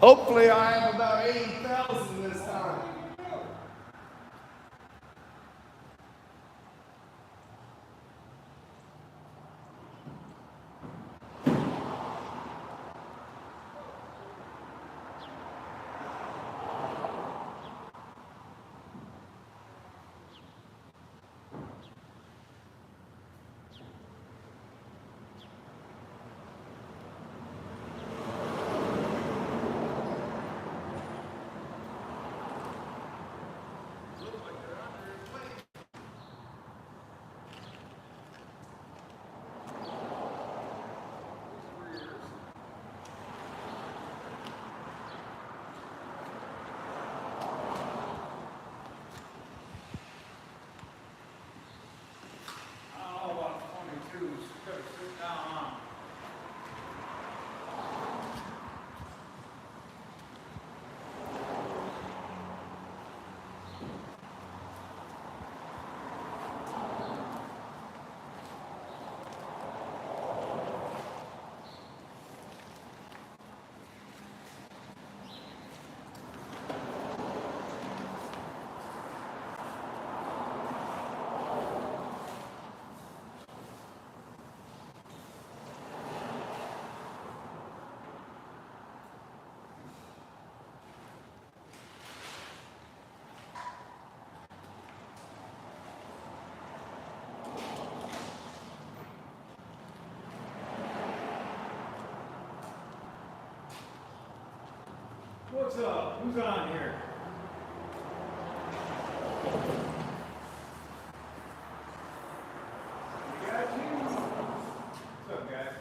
Hopefully I have about 80,000 this time. What's up? Who's on here? You got you? What's up, guys?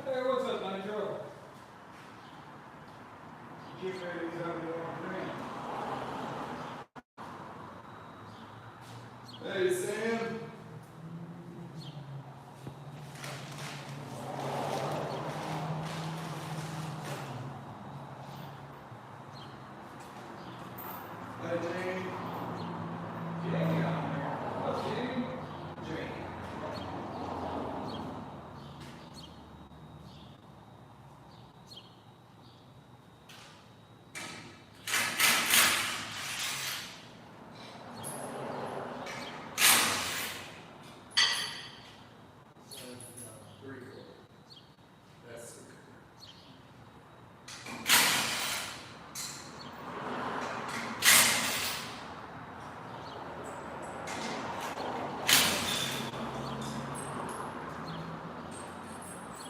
Hey, what's up, Nitro? Keep these on the green. Hey, Sam. Hey, Jane. Jamie on there. What's Jamie? Jamie.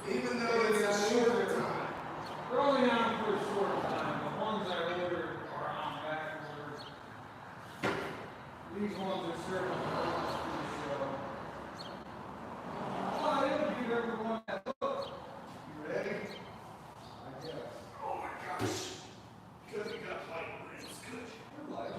Even though it's a short time. They're only on for a short time. The ones I ordered are on back order. These ones are serving purpose for the show. Well, I didn't give everyone that look. You ready? I guess. Oh my gosh. Good, you got light rims. Good. Good light.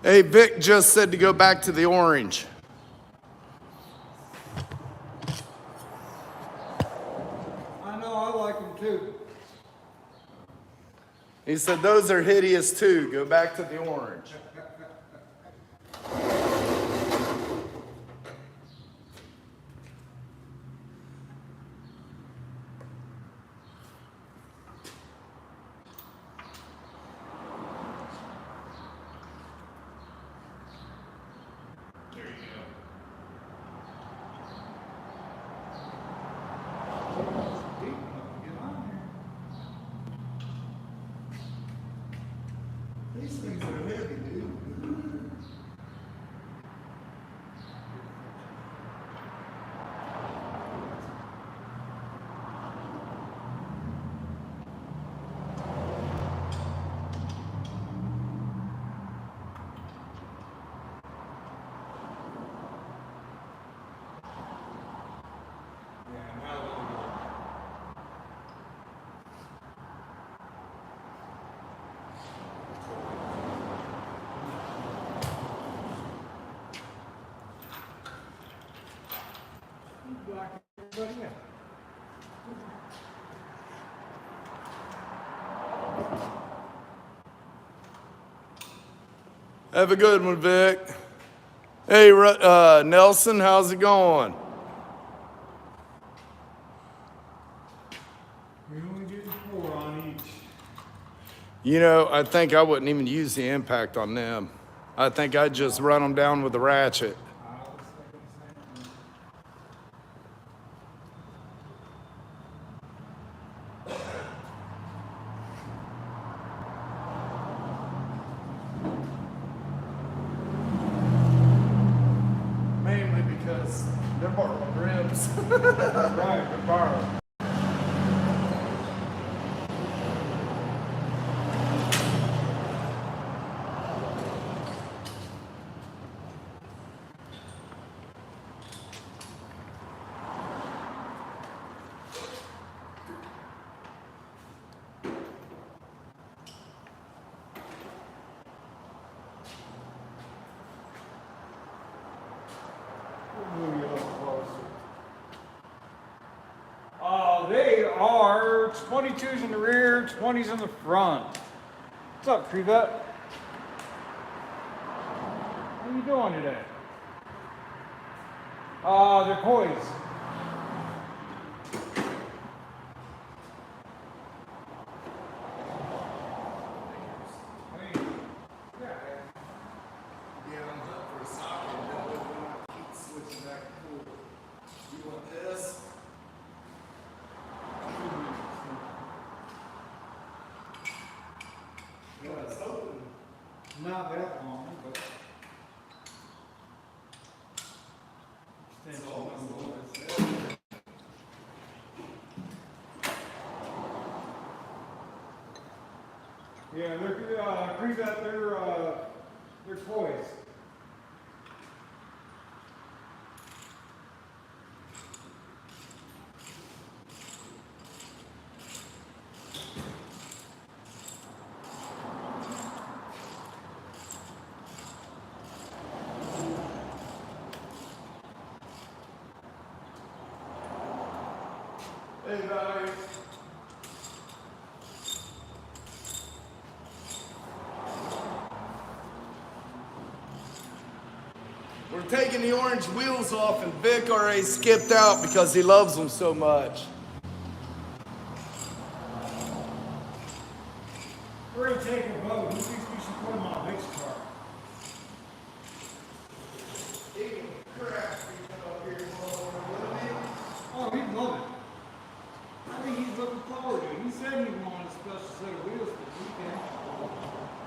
Hey, Vic just said to go back to the orange. I know, I like them too. He said those are hideous too. Go back to the orange. There you go. Deep enough to get on here. These things are heavy, dude. Yeah, now look at it. You black everybody out. Have a good one, Vic. Hey, Nelson, how's it going? You're only getting 4 on each. You know, I think I wouldn't even use the impact on them. I think I'd just run them down with a ratchet. I was thinking the same thing. Mainly because they're borrowing ribs. Right, They're borrowed. We'll move you a little closer. They are 22s in the rear, 20s in the front. What's up, Crevette? How you doing today? They're poised. I mean, yeah. Yeah, I'm up for a socket. That way we don't have to keep switching back and forth. You want this? Yeah, it's open. Not that long, but. Extension on the limits. Yeah, they're Crevette, they're toys. Hey, guys. We're taking the orange wheels off, and Vic already skipped out because he loves them so much. We're gonna take a vote. Who thinks we should put them on Vic's car? Oh, he'd love it. I think he's looking forward to it. He said he wanted a special set of wheels for the weekend.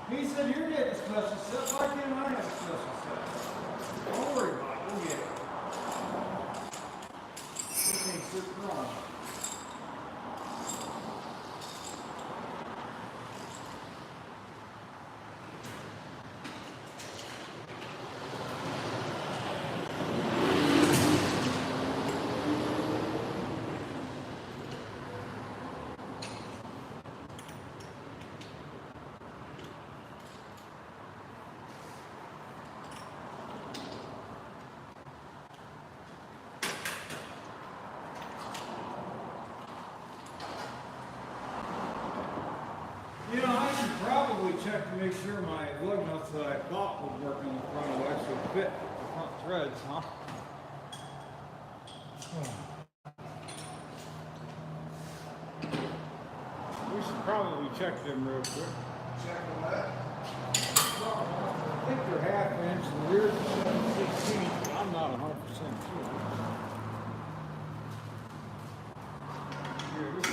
He said, you're getting a special set. Why can't I have a special set? Don't worry about it. We'll get it. He thinks they're fun. check to make sure my lug nuts that I thought would work on the front will actually fit the front threads, huh? We should probably check them real quick. Check on that. I think they're half inch and the rear's 7/16, but I'm not 100% sure. Here, this is.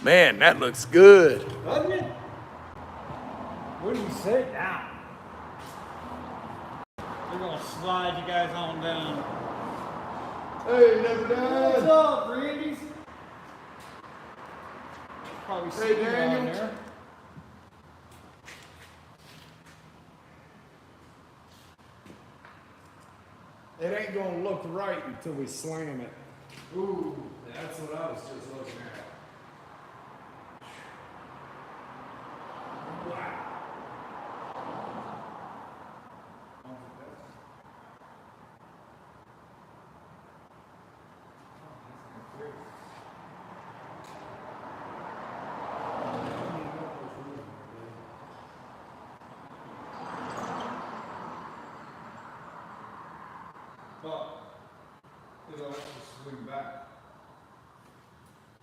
Man, that looks good. Doesn't it? What do you say now? We're gonna slide you guys on down. Hey, never What's done. up, Randy's? Probably Hey, sitting down Daniel. there. It ain't gonna look right until we slam it. Ooh, that's what I was just looking at. Wow. But it'll actually swing back.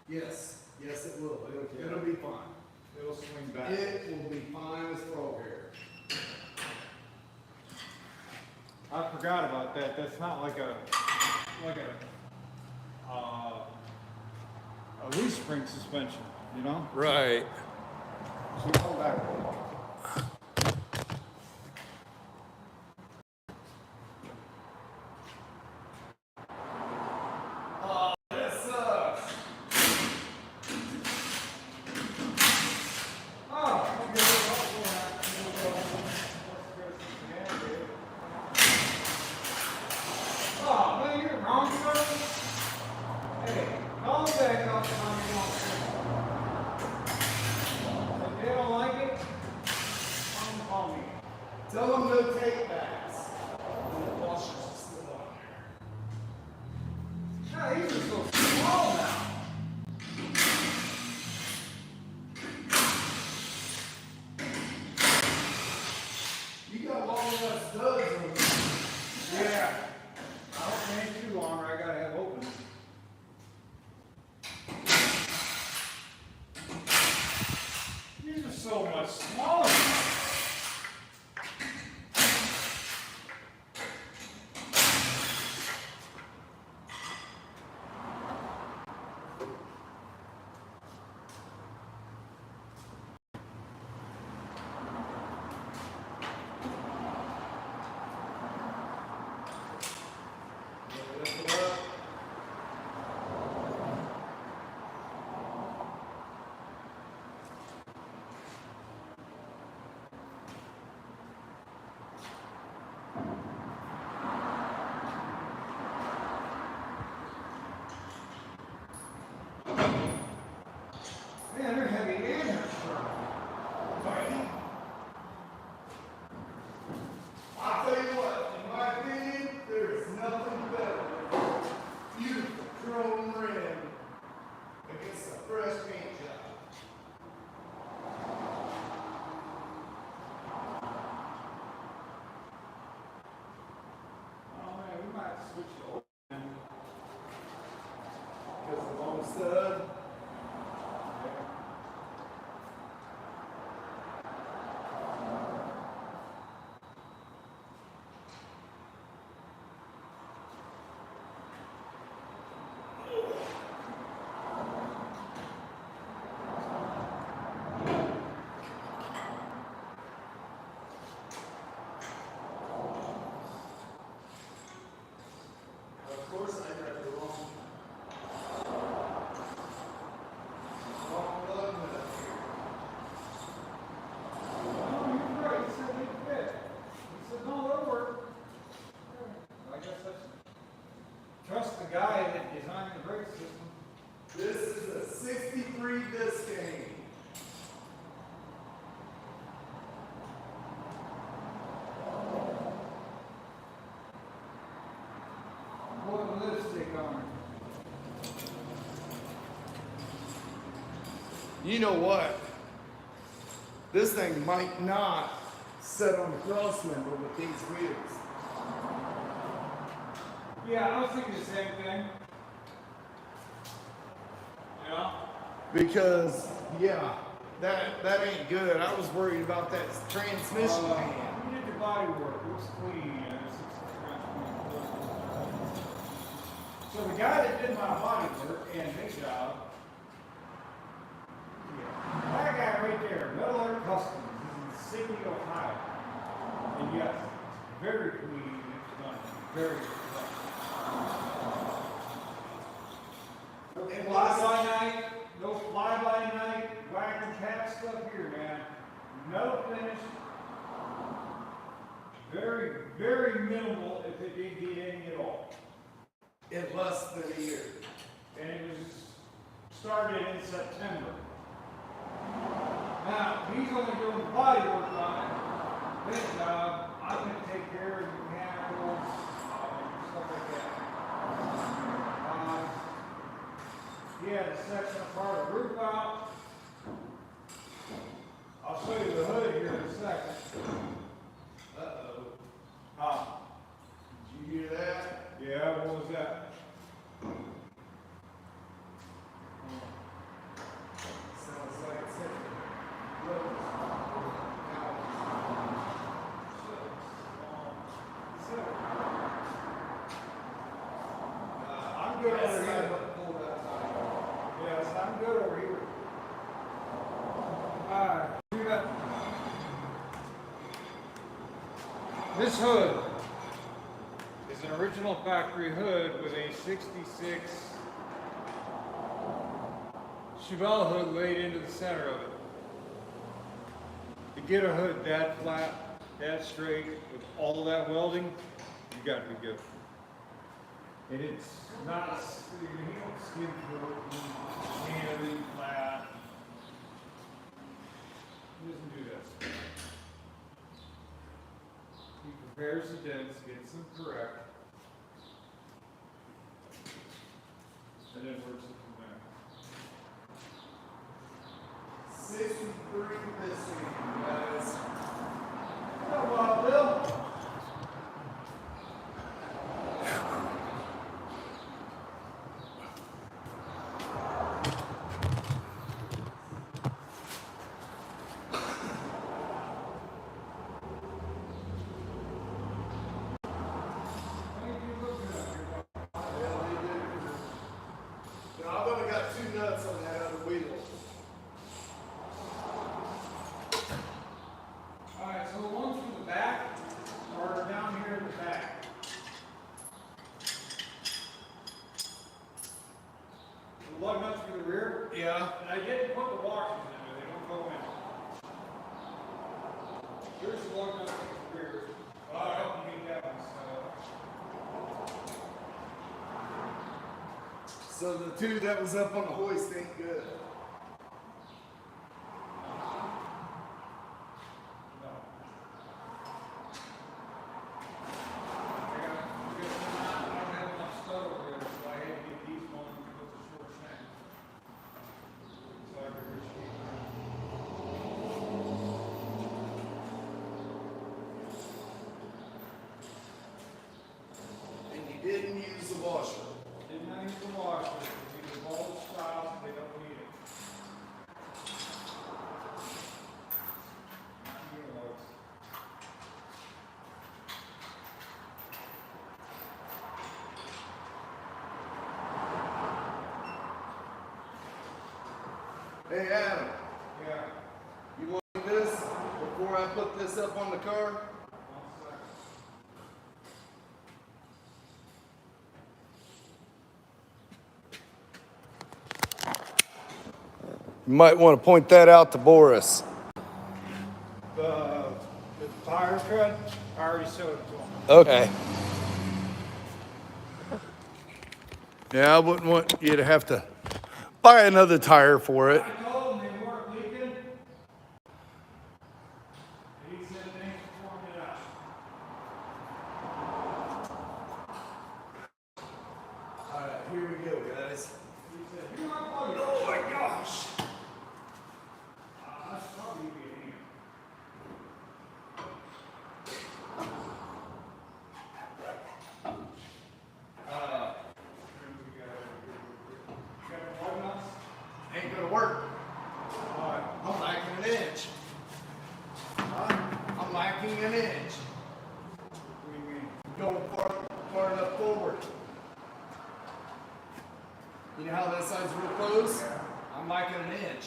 Yes, yes it will. It'll be fine. It'll swing back. It will be fine as frog hair. I forgot about that. That's not like a leaf spring suspension, you know? Right. So hold back. That sucks. Oh, okay. Oh, man, you're wrong, sir. Hey, call them back up on your own. If they don't like it, call me. Tell them no take backs. The washers are still on there. God, these are so small now. You got long enough studs on there. Yeah. I don't make too long or I gotta have open. These are so much smaller now. You know what? This thing might not set on the cross member with these wheels. Yeah, I was thinking the same thing. Yeah. Because, yeah, that ain't good. I was worried about that transmission pan. You did your body work. It looks clean. So the guy that did my body work and big job, that guy right there, Metal Art Customs, he's in Sigley, Ohio. And yes, very clean. It's done. Very good. No fly-by-night, no fly-by-night, whack and tap stuff here, man. Metal finish. Very, very minimal if it did get any at all. In less than a year. And it was started in September. Now, he's only doing the body work on it. This job, I'm going to take care of the mechanicals, stuff like that. He had a section apart of roof out. I'll show you the hood here in a second. Uh-oh. Did you hear that? Yeah, what was that? Sounds like it's I'm good over here. Yes, I'm good over here. Alright, this hood is an original factory hood with a 66 Chevelle hood laid into the center of it. To get a hood that flat, that straight, with all of that welding, you got to be good. And it's not, you don't skin through it, everything flat. He doesn't do that. He prepares the dents, gets them correct, and then works it from there. 63 this week, guys. Come on, Bill. I've only got 2 nuts on that other wheel. Alright, so the ones from the back are down here in the back. The lug nuts for the rear. Yeah. And I didn't put the washers in there, they don't go in. Here's the lug nuts for the rear. I'll help you get that one set up. So the 2 that was up on the hoist ain't good. No. I don't have enough stud over there, so I had to get these ones with the short shank. So I could reach And you didn't use the washer. Didn't I use the washer? These are both styles, they don't need it. Not uniloads. Hey Adam, Yeah. you want this before I put this up on the car? 1 second. You might want to point that out to Boris. The tire tread, I already showed it to him. Okay. Yeah, I wouldn't want you to have to buy another tire for it. I told him they weren't leaking. And he said thanks for pointing it out. All right, here we go, guys. He said, you're not plugging. Oh my gosh. an inch. What do you mean? Going far enough forward. You know how that side's real close? Yeah. I'm liking an inch.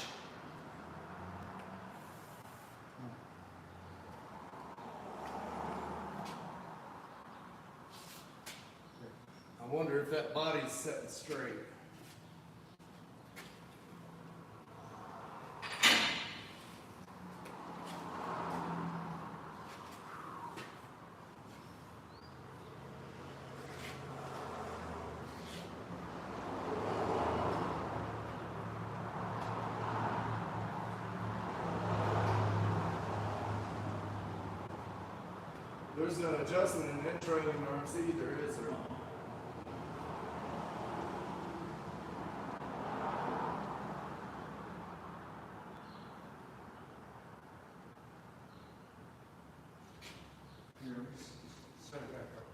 I wonder if that body's setting straight. There's no adjustment in that trailing arms either, is there? Here, let me set it back up.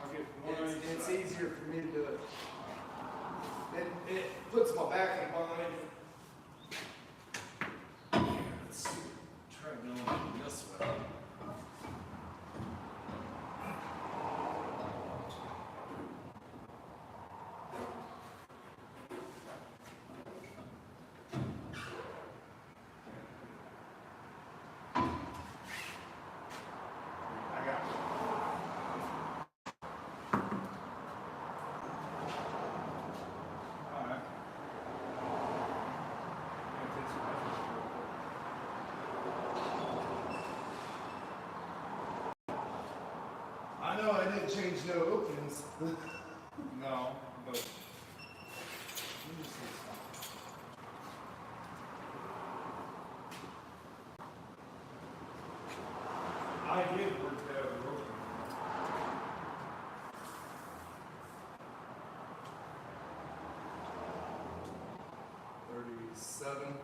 I'll get one on each It's side. easier for me to do it. It puts my back in bind. Let's see. Try going this way. I got it. All right. Yeah, take some measures I know I didn't change no openings. real quick. No, but let me see something. I did work that rope. 37.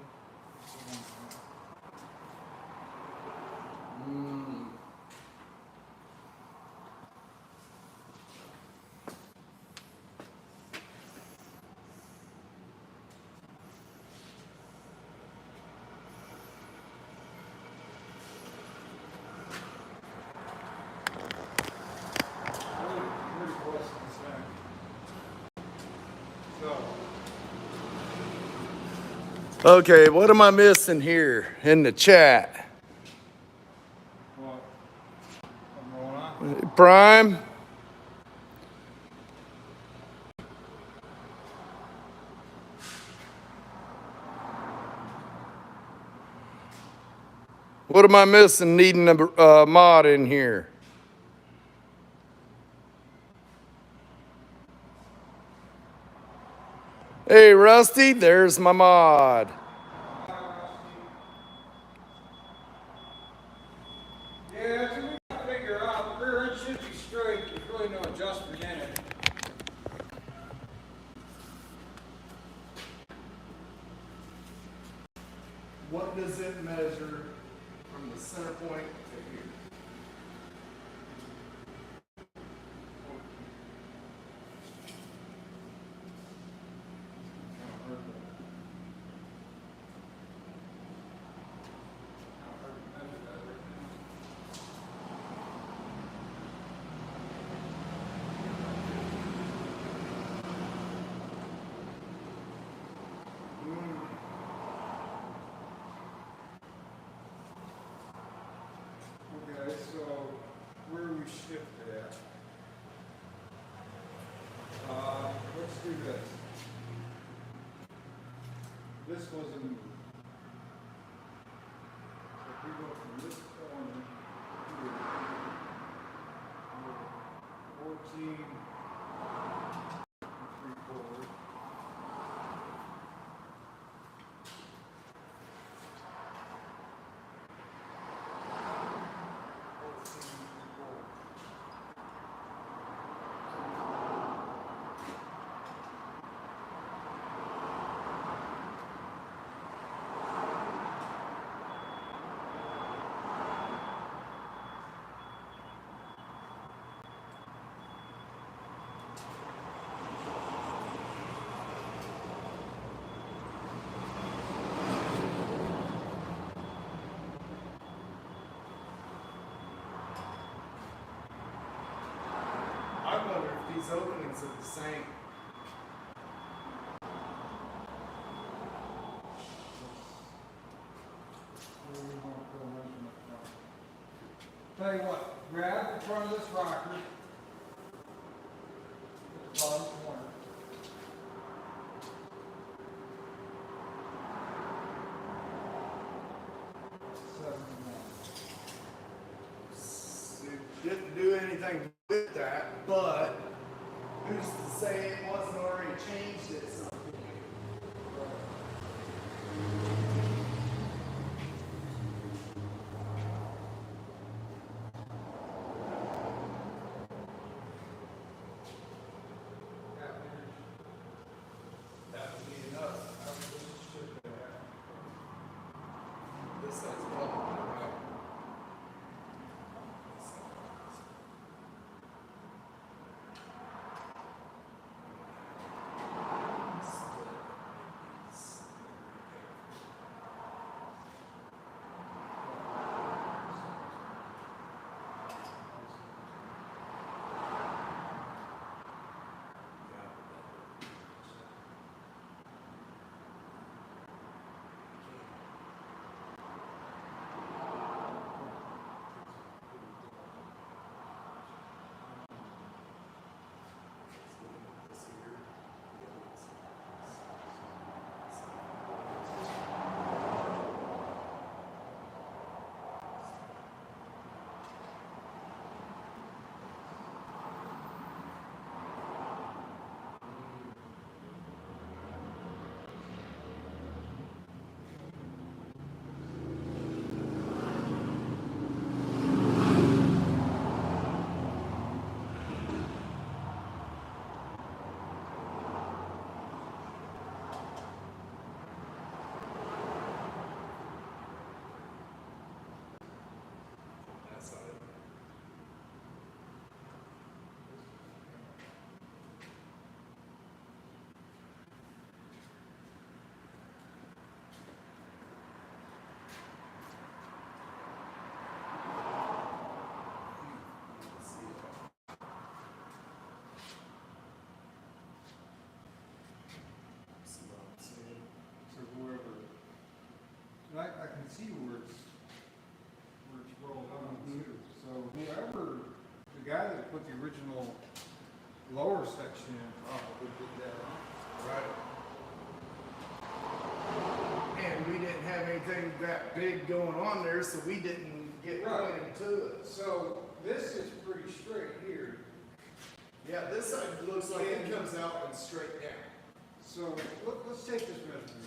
Pretty close to the center. So, Okay, what am I missing here in the chat? what? I'm going on. Prime? What am I missing needing a mod in here? Hey, Rusty, there's my mod. Yeah, that's what we gotta figure out. The rear end should be straight. There's really no adjustment in it. What does it measure from the center point to here? Okay, so where do we shift it at? Let's do this. This wasn't moved. So if we go from this corner here, we're 14 and 3/4. these openings are the same. Where we want to put a measurement from. Tell you what, grab the front of this rocker. At the bottom corner. Didn't do anything with that, but who's to say it wasn't already changed at some point? That would be enough. This side's probably right. I can see where it's rolled on too. So whoever, the guy that put the original lower section in probably did that. Right. And we didn't have anything that big going on there, so we didn't get Right. right into it. So this is pretty straight here. Yeah, this side looks like it comes out and straight down. So let's take this measurement.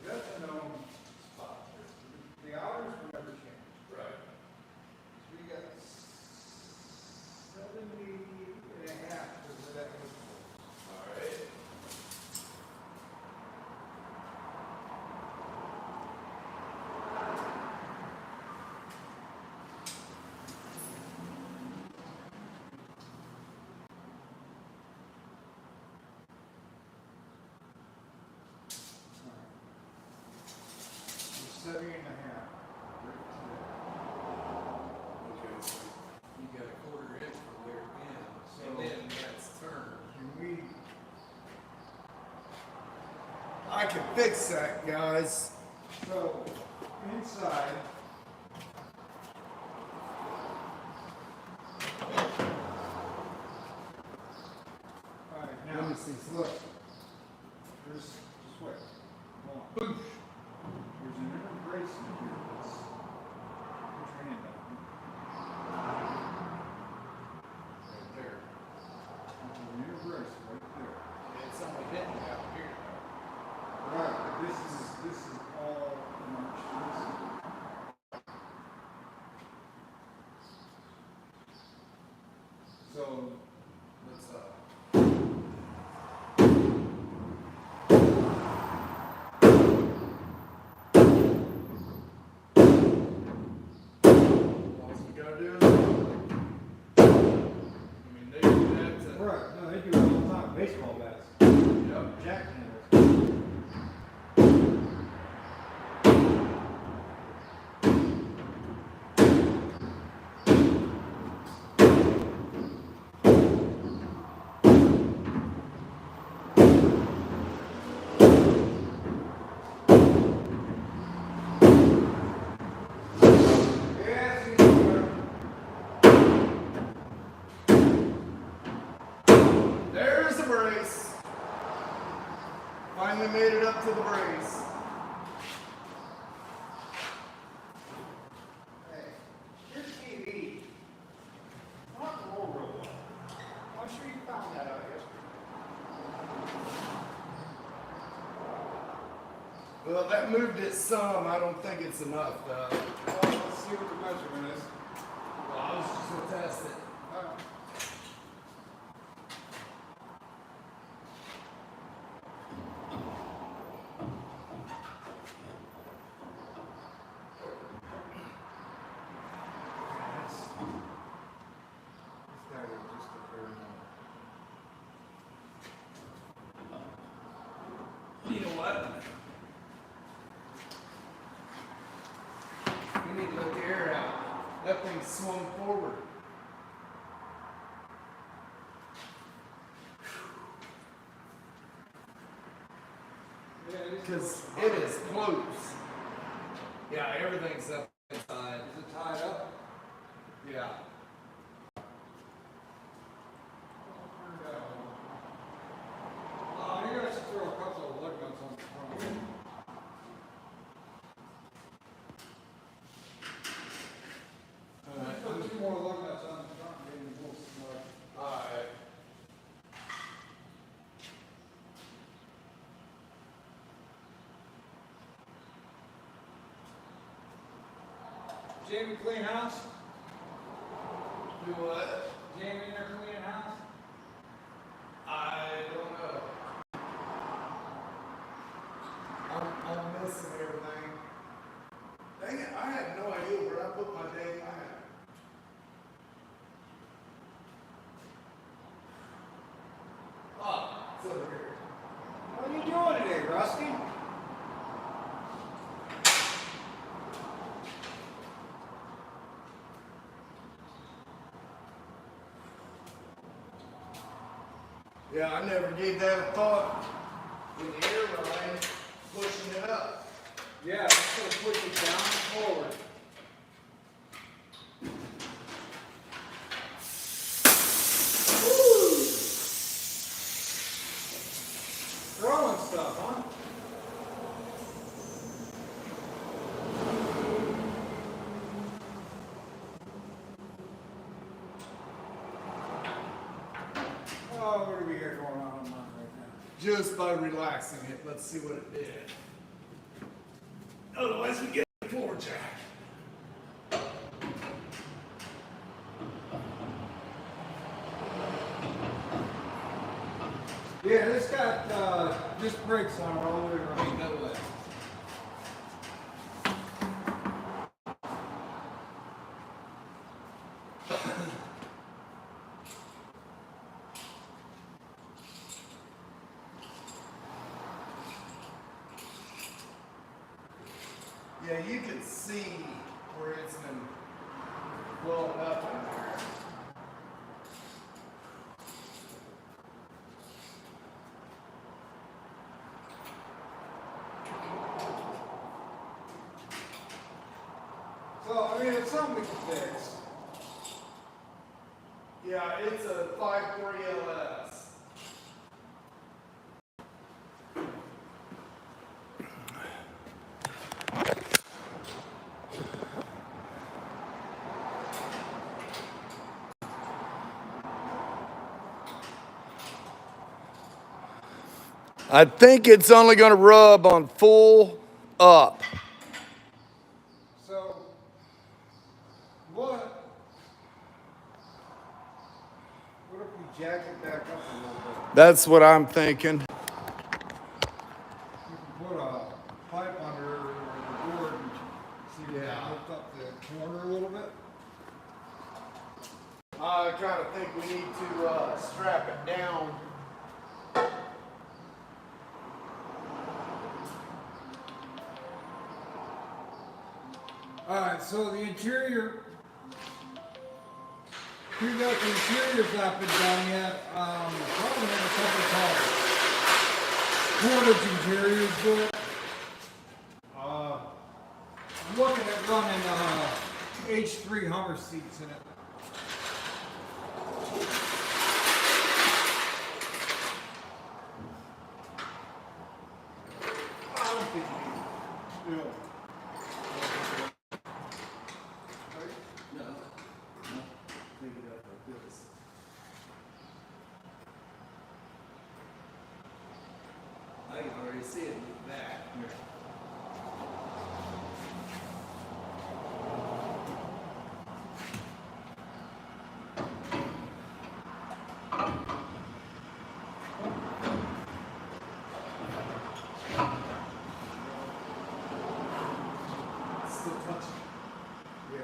That's a known spot. The hours will never change. Right. So we got 70 and a half is where that was. All right. Alright. 70 and a half. Okay, so you got a quarter inch from there in, So- and then that's turned. Can we, I can fix that, guys. so inside, alright, now, Let me see. look, there's, just wait, hold on. Boosh. There's an inner bracement here that's, put your hand up. Right there. There's an inner brace right there. It's only hitting out here. Right, but this is all marched. So, Let's all we gotta do is, I mean, they do that to, right, no, they do it all the time, baseball bats, yep. jack handles. finally made it up to the brace. Hey, your TV. Not the old real well. I'm sure you found that out yesterday. Well, that moved it some. I don't think it's enough, though. Well, let's see what the measurement is. Well, I was just gonna test it. You know what? We need to let the air out. That thing swung forward. Because it is close. Yeah, everything's up inside. Is it tied up? Yeah. You guys should throw a couple of ligaments on the front. Put two more ligaments on the front, maybe we'll smart. Alright. Jamie, clean house? Do what? Jamie in there cleaning house? I don't know. I'm missing everything. Dang it, I had no idea where I put my dang lamp. Ah, it's over here. What are you doing today, Rusty? Yeah, I never gave that a thought. With the air line pushing it up. Yeah, just gonna push it down and forward. Throwing stuff, huh? Oh, what do we got going on right now? Just by relaxing it, let's see what it did. Otherwise, we get the floor jack. Yeah, this got just brakes on it all the way around. Ain't no way. Yeah, you can see where it's been blowing up in there. So, I mean, it's something we can fix. Yeah, it's a 5.3 LS. I think it's only going to rub on full up. So, what if we jack it back up a little bit? That's what I'm thinking. You can put a pipe under the board and see if we Yeah. can lift up the corner a little bit. I kind of think we need to strap it down. Alright, so the interior, we got the interior's not been done yet. Probably have a couple of cordage interiors to it. I'm looking at running H3 Hummer seats in it. touching. Yeah.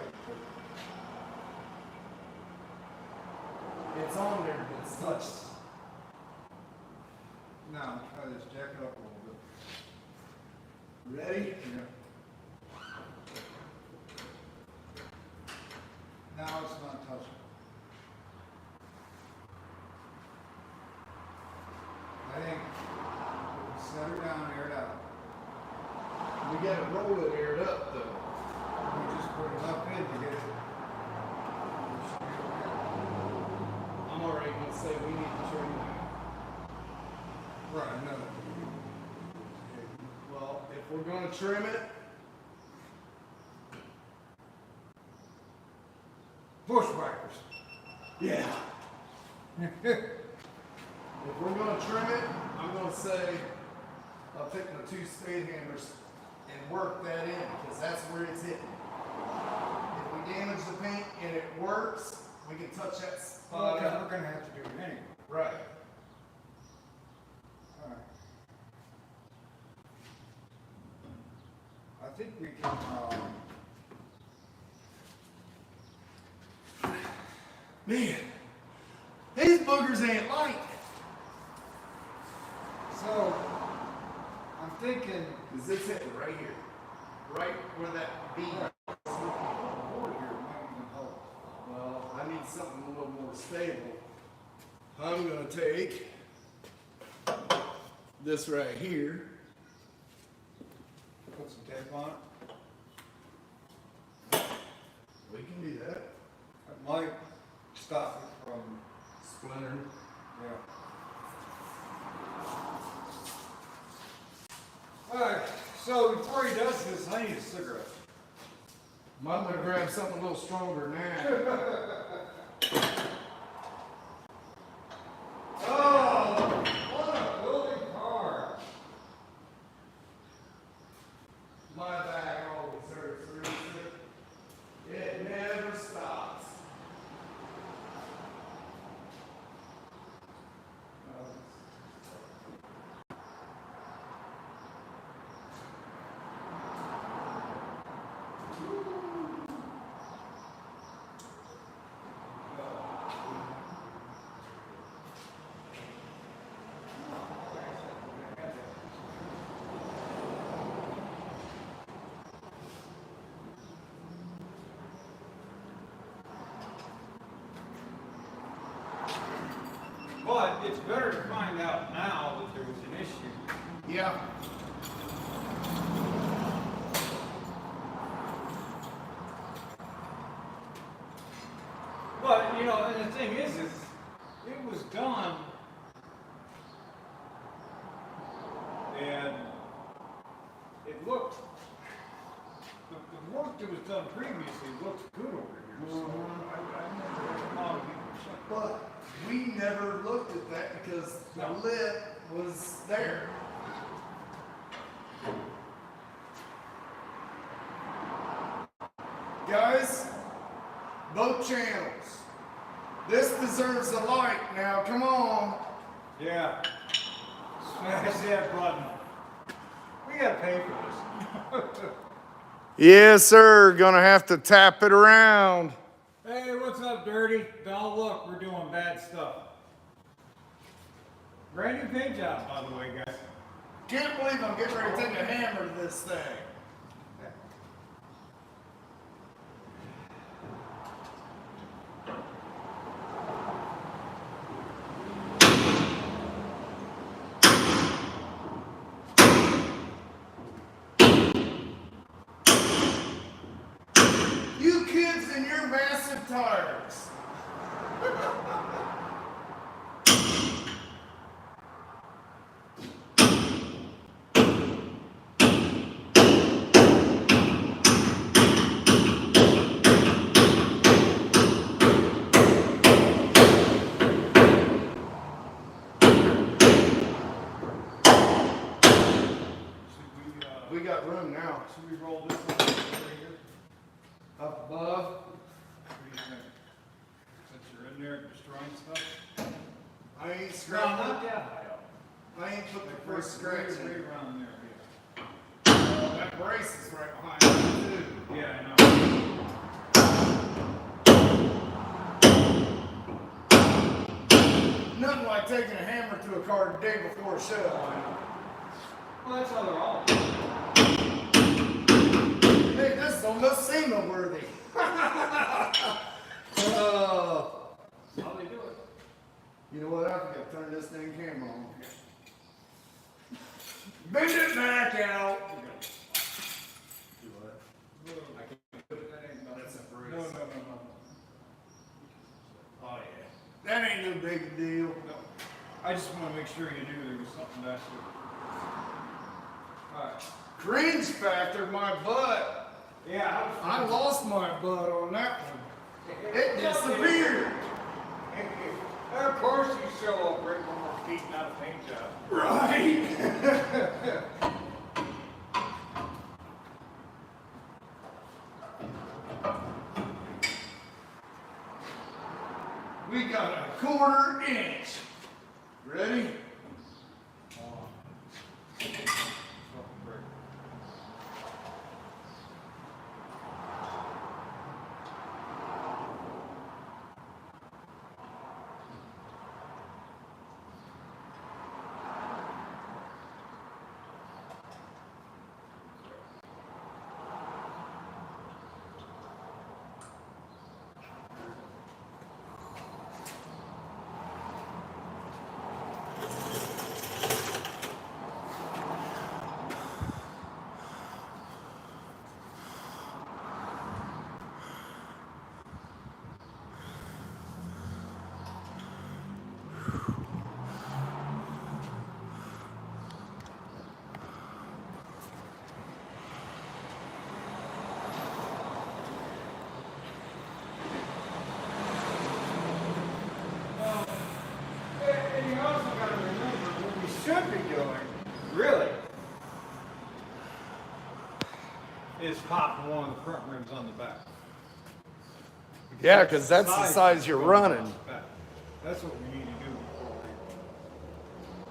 It's on there, but it's touched. Now, try this, jack it up a little bit. Ready? Yeah. Now it's not touching. I think set her down, air it out. We gotta roll it aired up though. We just put enough in to get it. I'm already gonna say we need to trim that. Right, another. Well, if we're gonna trim it, Bushwhackers. yeah. If we're gonna trim it, I'm gonna say I'll take my 2 spade hammers and work that in because that's where it's hitting. If we damage the paint and it works, we can touch that Well, spot we're up. gonna have to do it anyway. Right. All right. I think we can, Man, these boogers ain't light. so, I'm thinking, Cause it's hitting right here. Right where that B. board here might even help. Well, I need something a little more stable. I'm gonna take this right here. Put some tape on it. We can do that. That might stop it from, Splinter. yeah. All right, so before he does this, I need a cigarette. I'm gonna grab something a little stronger now. Oh, what a building car. My back always hurts. It never stops. But it's better to find out now that there was an issue. Yeah. But, you know, and the thing is it was done, and it looked, the work that was done previously looked good over here. So I remember a lot of people saying, But we never looked at that because the No. lip was there. Guys, both channels. This deserves a like now, come on. yeah, smash that button. We gotta pay for this. Yes, sir, gonna have to tap it around. Hey, what's up, Dirty? Don't look, we're doing bad stuff. Brand new paint job, by the way, guys. Can't believe I'm getting ready to take a hammer to this thing. You kids and your massive tires. We got room now. Should we roll this one over here? Up above. What do you think? Since you're in there destroying stuff? I ain't No, scratching. not that high up. I ain't put the Like first right scratch in. around there, That brace is right behind me too. yeah. Yeah, I like taking a hammer to a car the day before a show. Well, that's how they're all. Hey, this is almost SEMA worthy. How they do it. You know what? I forgot to turn this dang camera on. Bend it back out. Do what? I can't put it. That ain't nothing. That's a brace. No. Oh yeah. That ain't no big deal. No. I just want to make sure you knew there was something that's it. Alright. Cringe factor, my butt. Yeah, I lost my butt on that one. It disappeared. And of course you show up right when we're beating out a paint job. Right. We got a 1/4 inch. Ready? And you also got to remember what we should be doing, really, is popping one of the front rims on the back. Yeah, because that's the size you're running. That's what we need to do before we.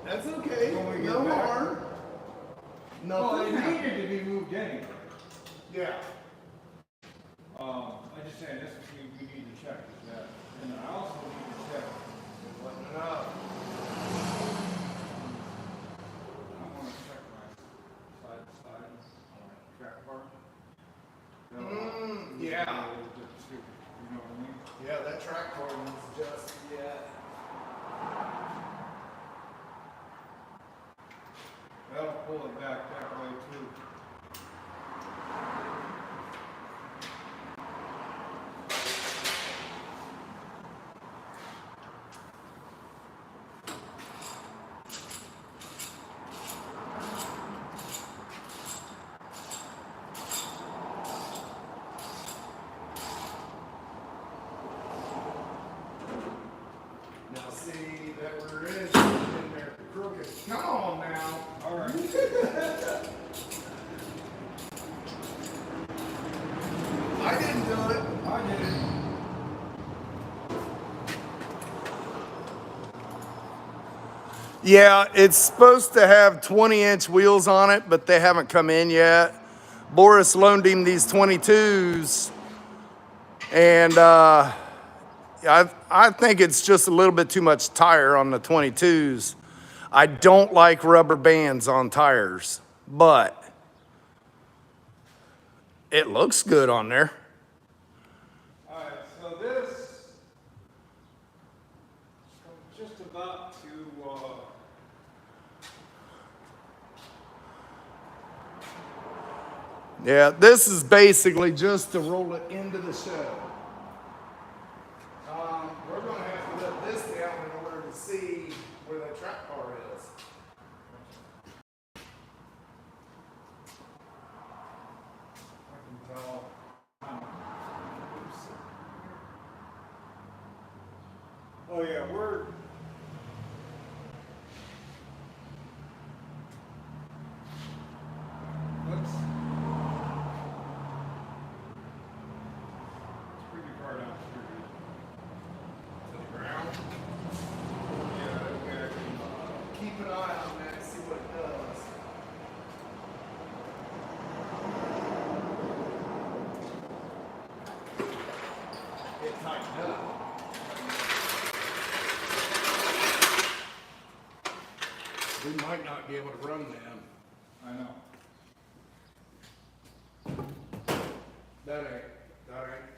That's okay. When we get No back. harm. Well, Nothing it happened. needed to be moved anyway. Yeah. I just saying, this is we need to check is that, and I also need to check. Button it up. I want to check my side to side track bar. Yeah. You know what I mean? Yeah, that track car needs adjusted yet. That'll pull it back that way too. Now see that where it is in there crooked. Come on now. All right. I didn't do it. I did it. Yeah, it's supposed to have 20-inch wheels on it, but they haven't come in yet. Boris loaned him these 22s, and I think it's just a little bit too much tire on the 22s. I don't like rubber bands on tires, but it looks good on there. All right, so this I'm just about to. Yeah, this is basically just to roll it into the show. We're going to have to let this down in order to see where that track car is. I can tell. Oh yeah, we're. Let's. Let's bring your car down here. To the ground. Yeah, that way I can. Keep an eye on that and see what it does. It tightened up. might not be able to run them. I know. That ain't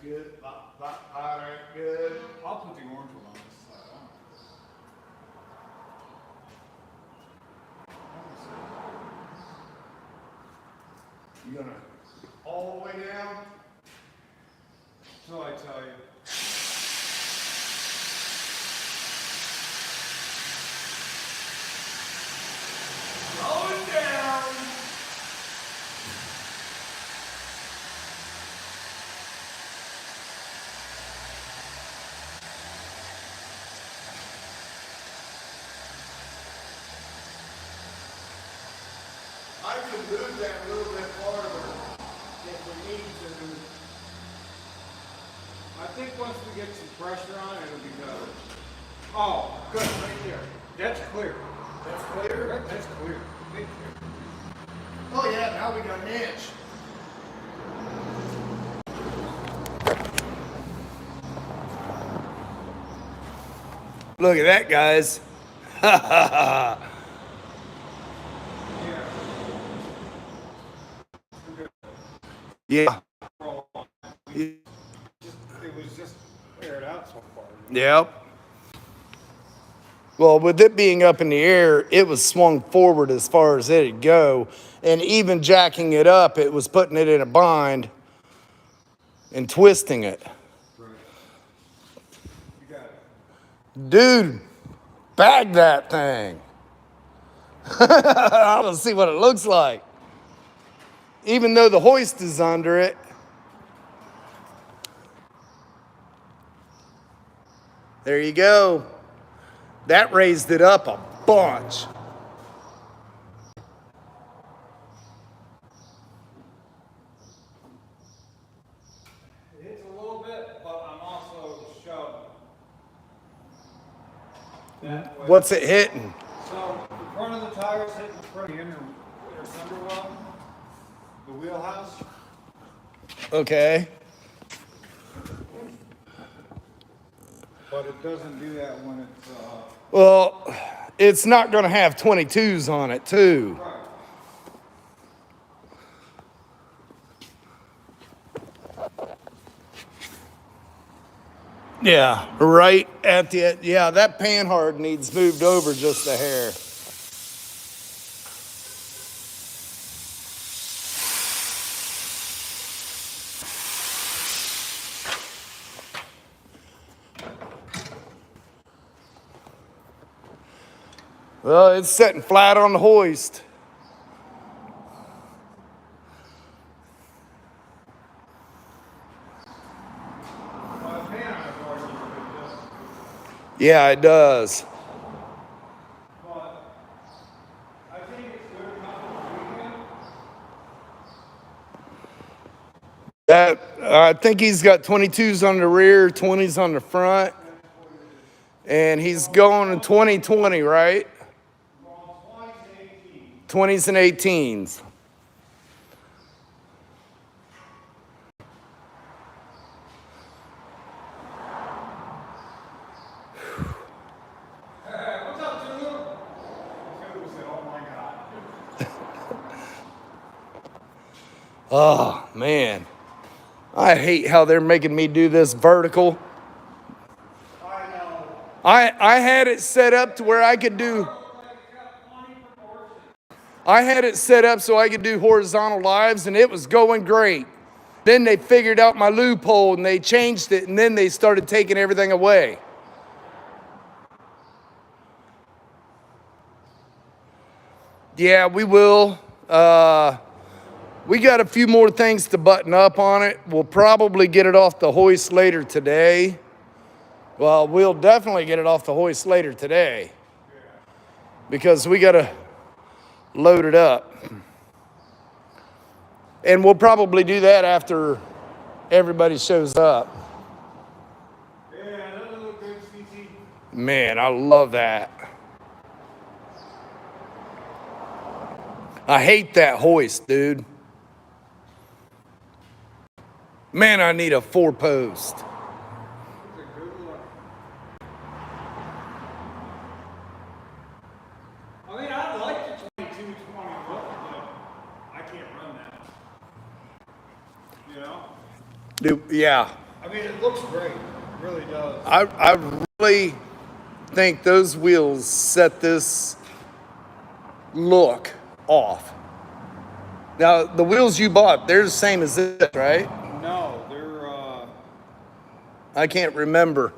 good. That ain't good. I'll put the orange one on this side. You gonna all the way down? So I tell you. Roll it down. I can move that a little bit farther if we need to. I think once we get some pressure on it, it'll be better. Oh, good, right there. That's clear. That's clear? That's clear. Big clear. Oh yeah, now we got an inch. Look at that, guys. Yeah. It was just aired out so far. Yep. Well, with it being up in the air, it was swung forward as far as it'd go. And even jacking it up, it was putting it in a bind and twisting it. Right. You got it. Dude, bag that thing. I want to see what it looks like. Even though the hoist is under it. There you go. That raised it up a bunch. It hits a little bit, but I'm also shoved that way. What's it hitting? So the front of the tires hitting the front of the inner fender well, the wheelhouse. Okay. But it doesn't do that when it's Well, it's not going to have 22s on it, too. right. Yeah, right at the, yeah, that panhard needs moved over just a hair. Well, it's sitting flat on the hoist. Well, the pan on it already does. Yeah, it does. But I think it's good enough for the weekend. That I think he's got 22s on the rear, 20s on the front, and he's going in 2020, right? Going 20 to 18. 20s and 18s. Hey, what's up, Tulu? Tulu said, oh my God. Oh man, I hate how they're making me do this vertical. I know. I had it set up to where I could do. I had it set up so I could do horizontal lives, and it was going great. Then they figured out my loophole, and they changed it, and then they started taking everything away. Yeah, we will. We got a few more things to button up on it. We'll probably get it off the hoist later today. Well, we'll definitely get it off the hoist later today because we got to load it up. And we'll probably do that after everybody shows up. Yeah, that doesn't look good, CT. Man, I love that. I hate that hoist, dude. Man, I need a 4-post. It's a good look. I mean, I'd like you know? Yeah, I mean, it looks great, it really does. I really think those wheels set this look off. Now, the wheels you bought, they're the same as this, right? No, I can't remember.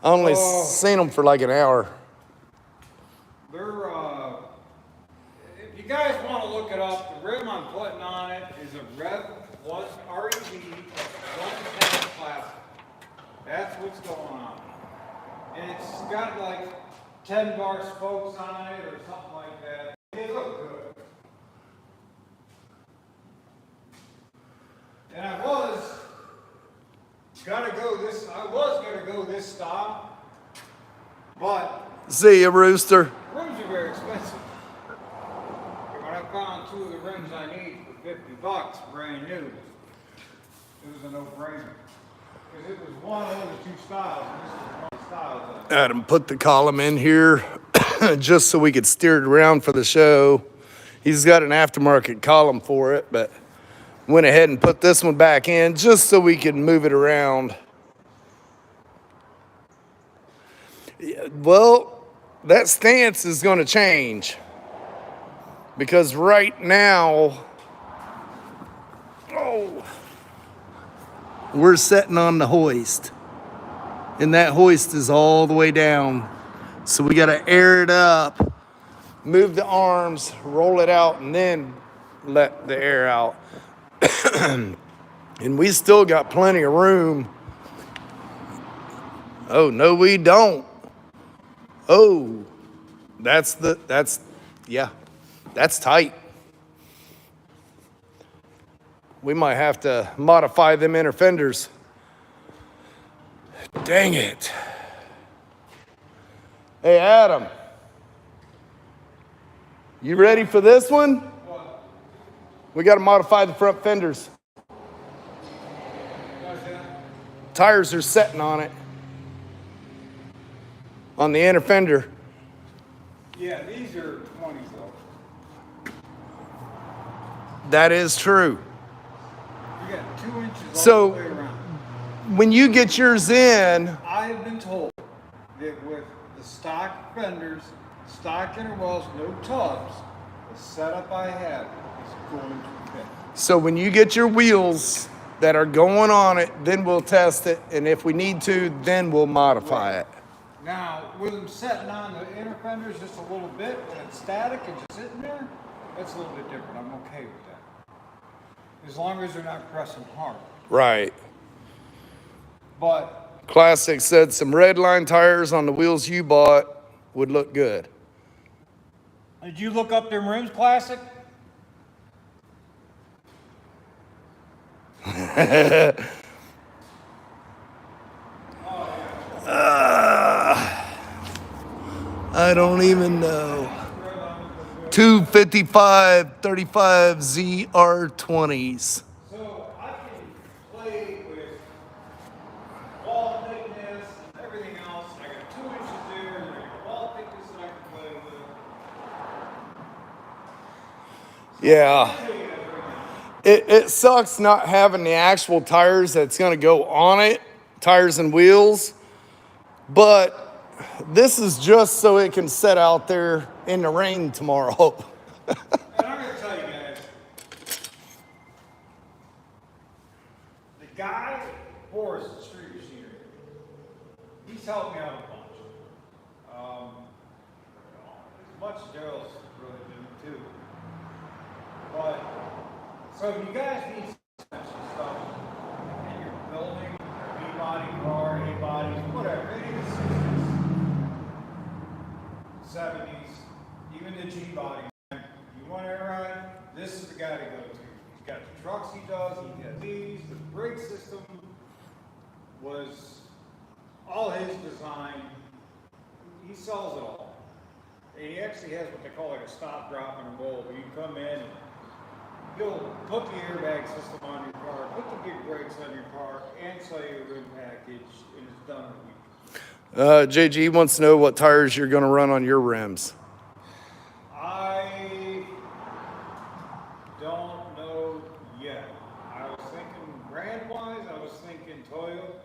I only seen them for like an hour. if you guys want to look it up, the rim I'm putting on it is a Rev 1 REV 110 plastic. That's what's going on. And it's got like 10 bar spokes on it or something like that. They look good. And I was gonna go this style, but See ya, Rooster. rims are very expensive. And when I found 2 of the rims I need for $50, brand new, it was a no-brainer. Because it was one of the 2 styles, and this is one of the styles. Adam put the column in here just so we could steer it around for the show. He's got an aftermarket column for it, but went ahead and put this one back in just so we could move it around. Yeah, well, that stance is going to change because right now, we're sitting on the hoist, and that hoist is all the way down. So we got to air it up, move the arms, roll it out, and then let the air out. And we still got plenty of room. Oh, no, we don't. Oh, that's tight. We might have to modify them inner fenders. Dang it. Hey, Adam. You ready for this one? What? We got to modify the front fenders. What's that? Tires are setting on it. On the inner fender. Yeah, these are 20s though. That is true. You got 2 inches So- all the way around. When you get yours in, I have been told that with the stock fenders, stock interwells, no tubs, the setup I have is going to fit. so when you get your wheels that are going on it, then we'll test it. And if we need to, then we'll modify it. Now, with them setting on the inner fenders just a little bit, when it's static and just sitting there, that's a little bit different. I'm okay with that. As long as they're not pressing hard. Right. But Classic said some red line tires on the wheels you bought would look good. did you look up them rims, Classic? I don't even know. 255 35 ZR20s. So I can play with wall thickness and everything else. I got 2 inches there, and I got wall thickness that I can play with. Yeah. It sucks not having the actual tires that's going to go on it, tires and wheels. But this is just so it can sit out there in the rain tomorrow. And I'm going to tell you guys, the guy, Boris, the street machinery, he's helped me out a bunch. As much as Daryl's really doing too. But, so if you guys need some stuff, and you're building a B-body car, A-bodies, whatever, any of the 60s, 70s, even the G-body, you want air ride, this is the guy to go to. He's got the trucks he does, he got these, the brake system was all his design. He sells it all. And he actually has what they call like a stop, drop, and a roll, where you come in and he'll put the airbag system on your car, put the big brakes on your car, and sell you a rim package, and it's done in a week. JG wants to know what tires you're going to run on your rims. I don't know yet. I was thinking brand-wise, I was thinking Toyo.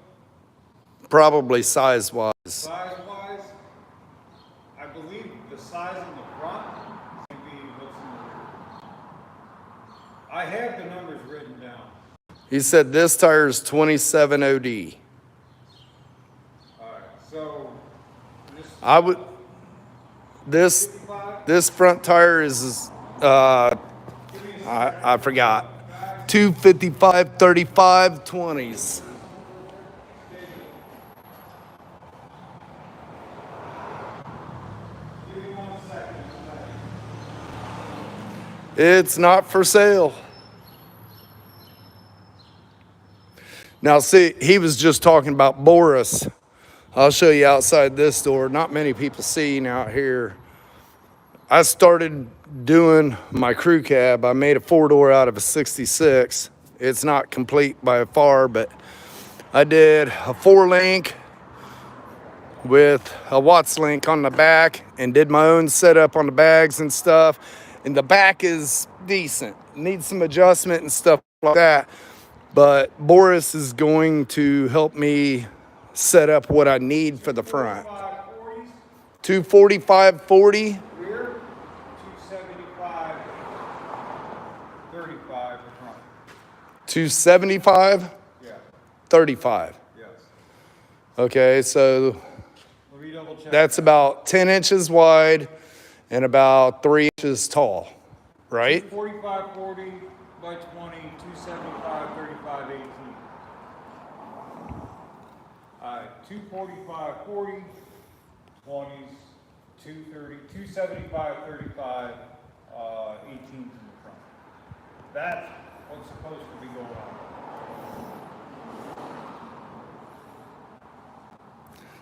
Probably size-wise. Size-wise, I believe the size in the front maybe what's in the rear. I have the numbers written down. He said this tire is 27 OD. All right, so this I would, this 55, front tire is, I forgot. 255, 35, 20s. give me 1 second. It's not for sale. Now, see, he was just talking about Boris. I'll show you outside this door. Not many people seen out here. I started doing my crew cab. I made a 4-door out of a 66. It's not complete by far, but I did a 4-link with a Watts link on the back and did my own setup on the bags and stuff. And the back is decent. Needs some adjustment and stuff like that. But Boris is going to help me set up what I need for the front. 45, 40s, 245, 40. rear, 275, 35 the front. 275, Yeah, 35. yes. Okay, so Let me double check. that's about 10 inches wide and about 3 inches tall, right? 45, 40 by 20, 275, 35, 18. All right, 245, 40, 20s, 230, 275, 35, 18s in the front. That's what's supposed to be going on.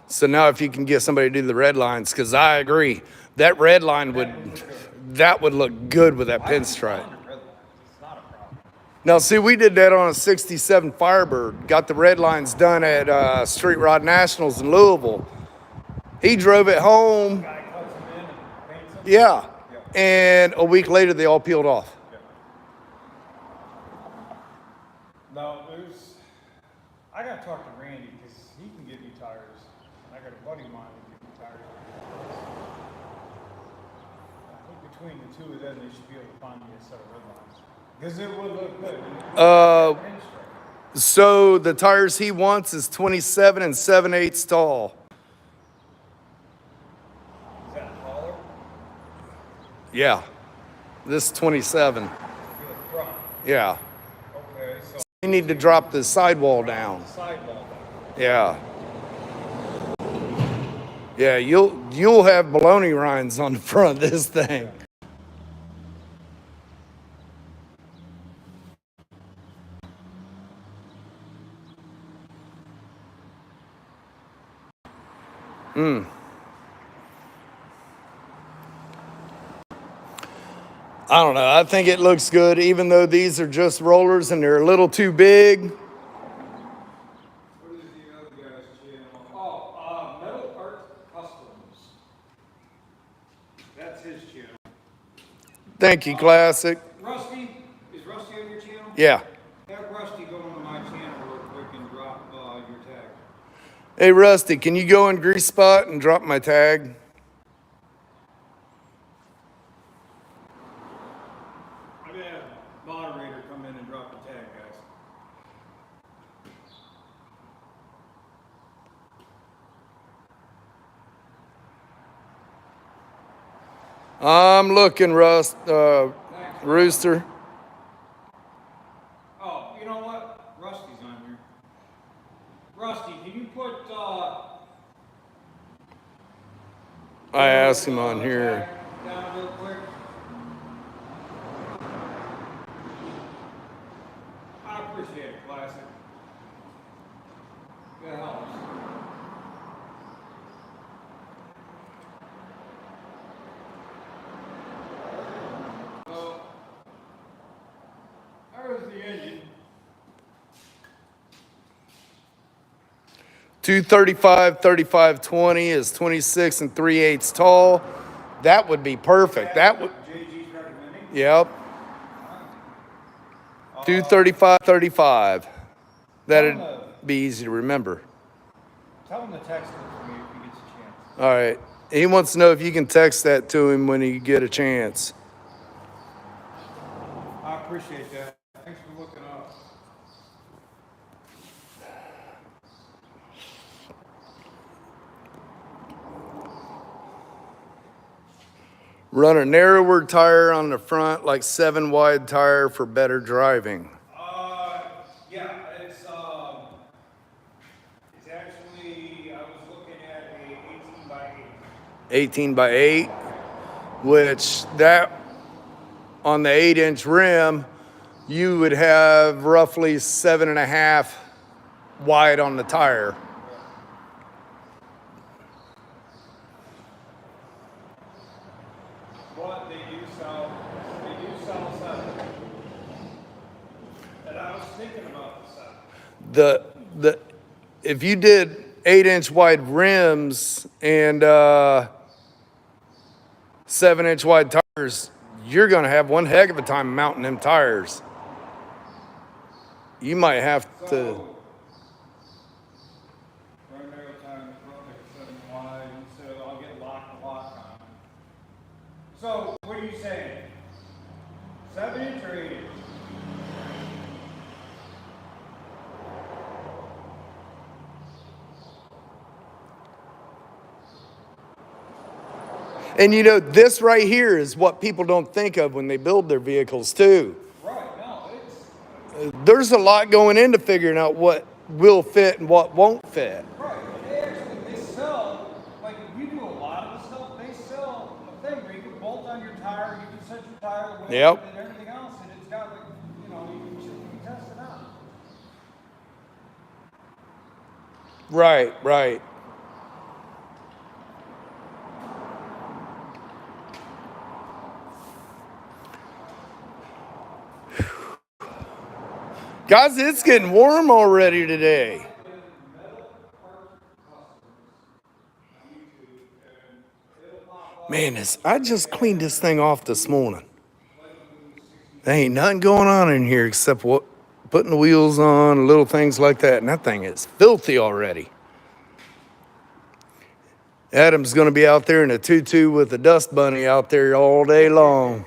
So now if you can get somebody to do the red lines, because I agree, that red line would look good with that pinstripe. It's not a problem. Now, see, we did that on a 67 Firebird. Got the red lines done at Street Rod Nationals in Louisville. He drove it home. Guy cuts them in and paints them. Yeah. And a week later, they all peeled off. No, I gotta talk to Randy because he can give you tires. I got a buddy of mine who can give you tires. I think between the two of them, they should be able to find me a set of red lines. Because it would look good. So the tires he wants is 27 and 7/8 tall. Is that taller? Yeah. This is 27. For the front. Yeah. Okay, so You need to drop the sidewall down. sidewall. Yeah. Yeah, you'll have baloney rinds on the front of this thing. I don't know. I think it looks good, even though these are just rollers and they're a little too big. What is the other guy's channel? Oh, Metal Art Customs. That's his channel. Thank you, Classic. Rusty, is Rusty on your channel? Yeah. Have Rusty go onto my channel real quick and drop your tag. Hey, Rusty, can you go in Grease Spot and drop my tag? I'm gonna have moderator come in and drop the tag, guys. I'm looking, Rooster. Oh, you know what? Rusty's on here. Rusty, can you put I asked him on here. tag down real quick? I appreciate it, Classic. That helps. So, there's the engine. 235, 35, 20 is 26 and 3/8 tall. That would be perfect. That would, JG's recommending. yep. 235, 35. That'd be easy to remember. Tell him to text it to me if he gets a chance. All right. He wants to know if you can text that to him when you get a chance. I appreciate that. Thanks for looking up. Run a narrower tire on the front, like 7 wide tire for better driving. Yeah, it's actually, I was looking at a 18 by 8. 18 by 8, which that on the 8-inch rim, you would have roughly 7.5 wide on the tire. But they do sell 7. And I was thinking about the 7. The if you did 8-inch wide rims and 7-inch wide tires, you're gonna have one heck of a time mounting them tires. You might have to. So, run narrow time, run like a 7 wide, so I'll get lock on. So, what are you saying? 7-inch or 8-inch? And you know, this right here is what people don't think of when they build their vehicles too. Right, no, it's There's a lot going into figuring out what will fit and what won't fit. right. They sell, like if you do a lot of the stuff, they sell a thing where you can bolt on your tire, you can set your tire width Yep. and everything else, and it's got like, you can test it out. Right, right. Guys, it's getting warm already today. Man, I just cleaned this thing off this morning. There ain't nothing going on in here except what putting the wheels on, little things like that, and that thing is filthy already. Adam's gonna be out there in a tutu with a dust bunny out there all day long.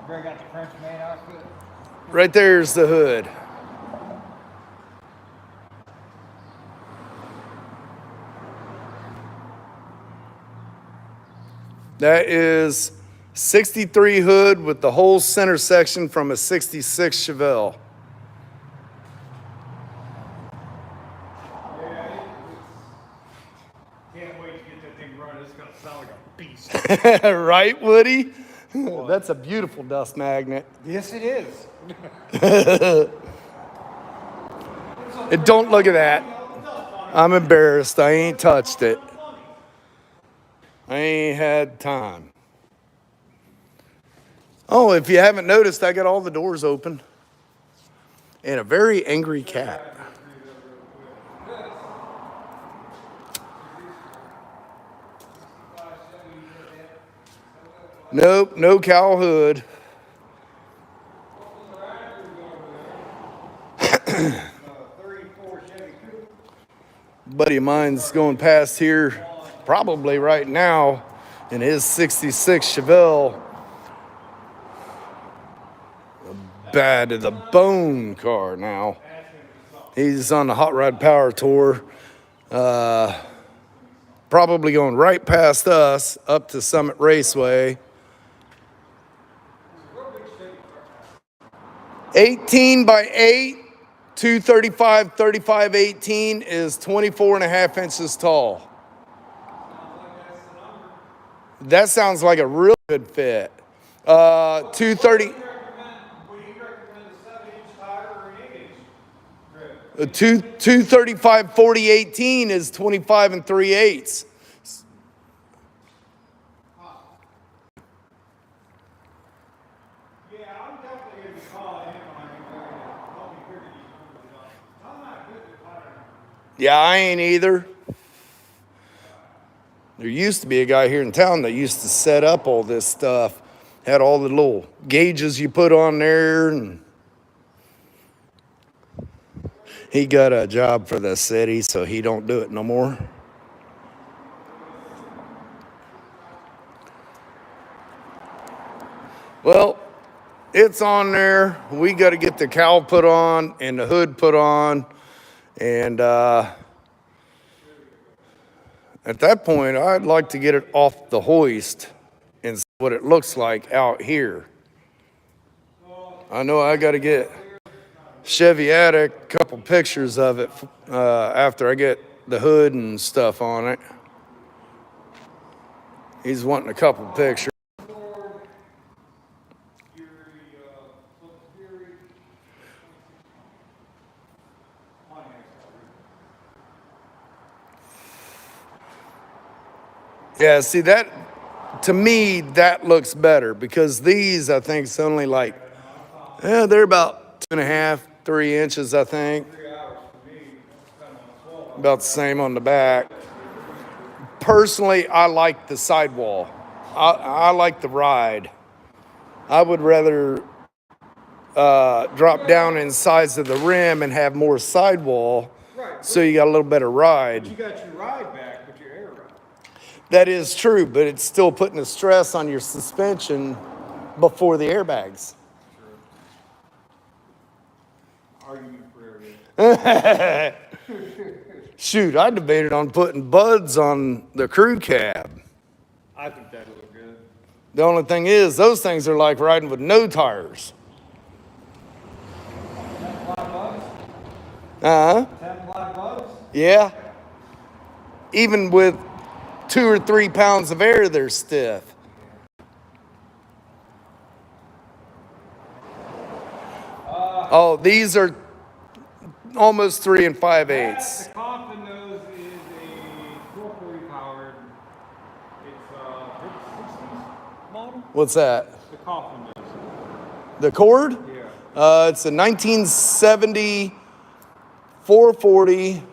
Greg got the French maid outfit. Right there's the hood. That is 63 hood with the whole center section from a 66 Chevelle. Yeah, can't wait to get that thing running. It's gonna sound like a beast. Right, Woody? That's a beautiful dust magnet. Yes, it is. And don't look at that. I'm embarrassed. I ain't touched it. I ain't had time. Oh, if you haven't noticed, I got all the doors open. And a very angry cat. Nope, no cow hood. 34 Chevy Coupe. Buddy of mine's going past here probably right now in his 66 Chevelle. Bad to the bone car now. He's on the Hot Rod Power Tour. Probably going right past us up to Summit Raceway. 18 by 8, 235, 35, 18 is 24.5 inches tall. That sounds like a real good fit. 230. Would you recommend a 7-inch tire or an 8-inch? A 235 40 18 is 25 3/8. Yeah, I'm definitely going to be calling him when I'm going to help me figure these numbers out. I'm not good with tire. Yeah, I ain't either. There used to be a guy here in town that used to set up all this stuff. Had all the little gauges you put on there, and he got a job for the city, so he don't do it no more. Well, it's on there. We got to get the cowl put on and the hood put on. And at that point, I'd like to get it off the hoist and see what it looks like out here. I know I got to get Chevy Attic a couple pictures of it after I get the hood and stuff on it. He's wanting a couple pictures. Yeah, see that, to me, that looks better because these, I think, is only like, they're about 2.5, 3 inches, I think. About the same on the back. Personally, I like the sidewall. I like the ride. I would rather drop down in size of the rim and have more sidewall, so you got a little better ride. You got your ride back, but your air ride. That is true, but it's still putting the stress on your suspension before the airbags. Argument for area. Shoot, I debated on putting buds on the crew cab. I think that'd look good. The only thing is, those things are like riding with no tires. 10 fly bugs? 10 fly bugs? Yeah. Even with 2 or 3 pounds of air, they're stiff. Oh, these are almost 3 5/8. The coffin nose is a corporally powered. It's a 60s model. What's that? The coffin nose. The Cord? Yeah. It's a 1970 440.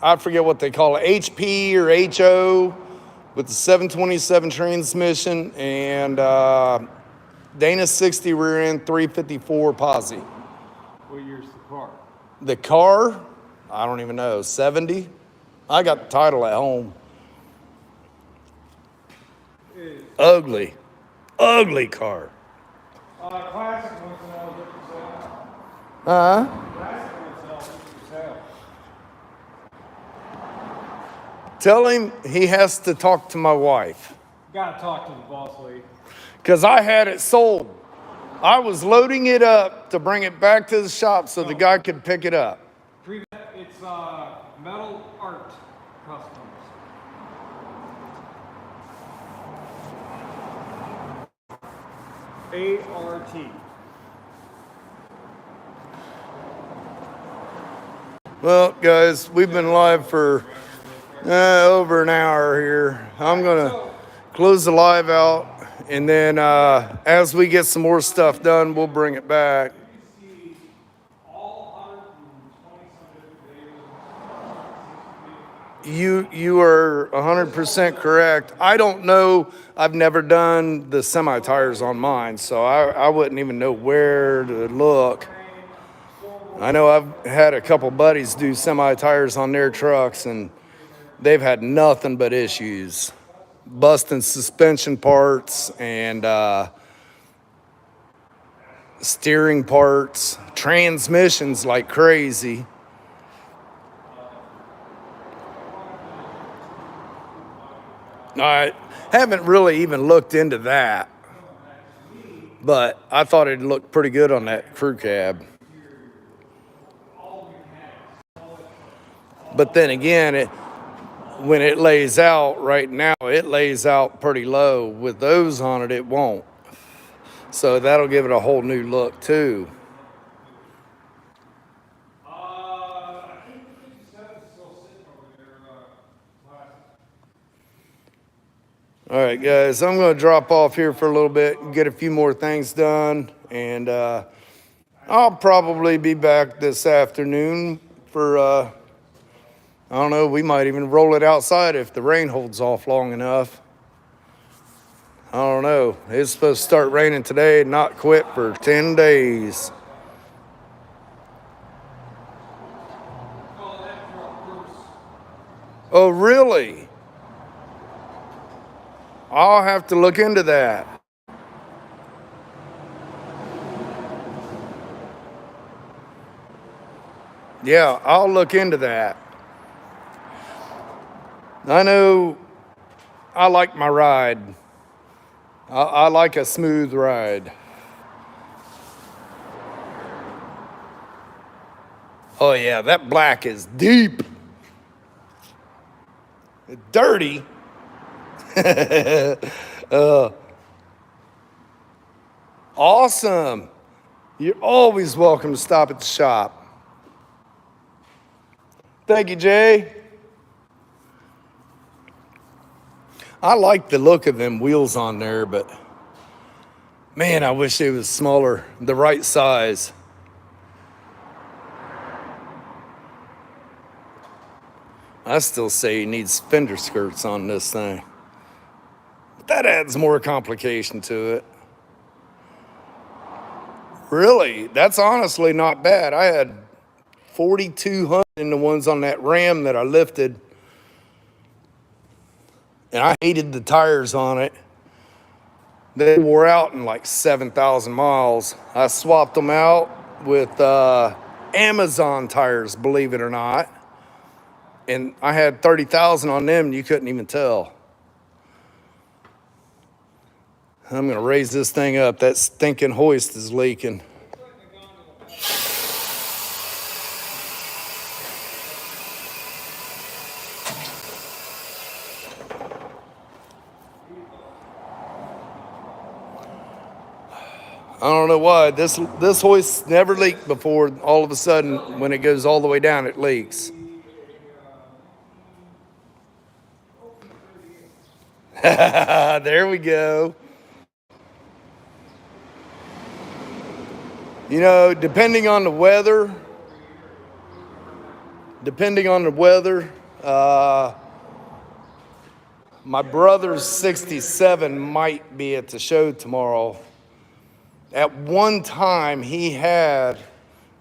I forget what they call it, HP or HO, with the 727 transmission and Dana 60 rear end, 354 posi. What year's the car? The car, I don't even know, 70? I got the title at home. Ugly car. Classic ones now look for sale. Classic ones now look for sale. Tell him he has to talk to my wife. Gotta talk to the boss lady. Because I had it sold. I was loading it up to bring it back to the shop so the guy could pick it up. It's metal art customs. ART. Well, guys, we've been live for over an hour here. I'm going to close the live out, and then as we get some more stuff done, we'll bring it back. You are 100% correct. I don't know. I've never done the semi-tires on mine, so I wouldn't even know where to look. I know I've had a couple buddies do semi-tires on their trucks, and they've had nothing but issues. Busting suspension parts and steering parts, transmissions like crazy. I haven't really even looked into that, but I thought it looked pretty good on that crew cab. But then again, when it lays out right now, it lays out pretty low. With those on it, it won't. So that'll give it a whole new look too. All right, guys, I'm going to drop off here for a little bit and get a few more things done. And I'll probably be back this afternoon for, I don't know, we might even roll it outside if the rain holds off long enough. I don't know. It's supposed to start raining today and not quit for 10 days. Call that truck Bruce. Oh, really? I'll have to look into that. Yeah, I'll look into that. I know I like my ride. I like a smooth ride. Oh yeah, that black is deep. It's dirty. Awesome. You're always welcome to stop at the shop. Thank you, Jay. I like the look of them wheels on there, but man, I wish it was smaller, the right size. I still say he needs fender skirts on this thing. But that adds more complication to it. Really, that's honestly not bad. I had 4,200 in the ones on that Ram that I lifted. And I hated the tires on it. They wore out in like 7,000 miles. I swapped them out with Amazon tires, believe it or not. And I had 30,000 on them, and you couldn't even tell. I'm gonna raise this thing up. That stinking hoist is leaking. I don't know why. This hoist never leaked before. All of a sudden, when it goes all the way down, it leaks. There we go. You know, depending on the weather, my brother's 67 might be at the show tomorrow. At one time, he had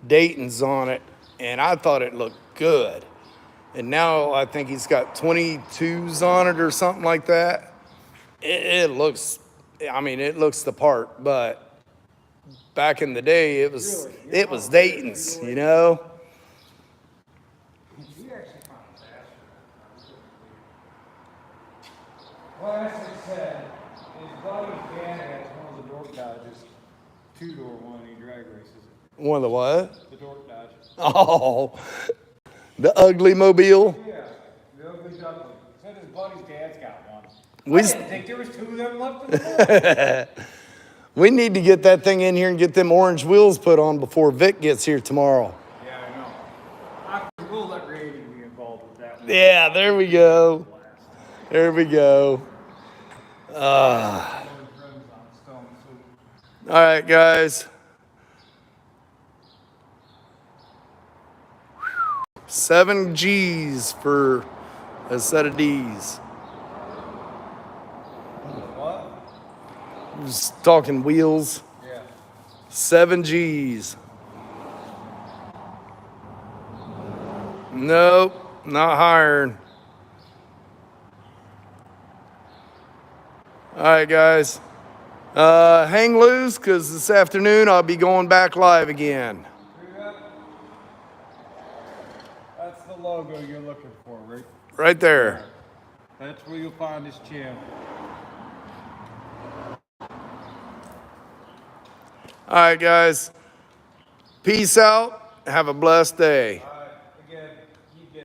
Dayton's on it, and I thought it looked good. And now I think he's got 22s on it or something like that. It looks the part, but back in the day, it was Dayton's, you know? We actually found a bastard. Well, as I said, his buddy's dad has one of the Dork Dodges, two-door one, he drag races it. One of the what? The Dork Dodge. Oh, the ugly mobile. Yeah, the ugly duckling. Said his buddy's dad's got one. We I didn't think there was two of them left in the world. We need to get that thing in here and get them orange wheels put on before Vic gets here tomorrow. Yeah, I know. We'll let Randy be involved with that one. Yeah, there we go. There we go. All right, guys. 7 G's for a set of D's. What? Just talking wheels. Yeah. 7 G's. Nope, not hiring. All right, guys. Hang loose, because this afternoon I'll be going back live again. That's the logo you're looking for, right? Right there. That's where you'll find this channel. All right, guys. Peace out. Have a blessed day.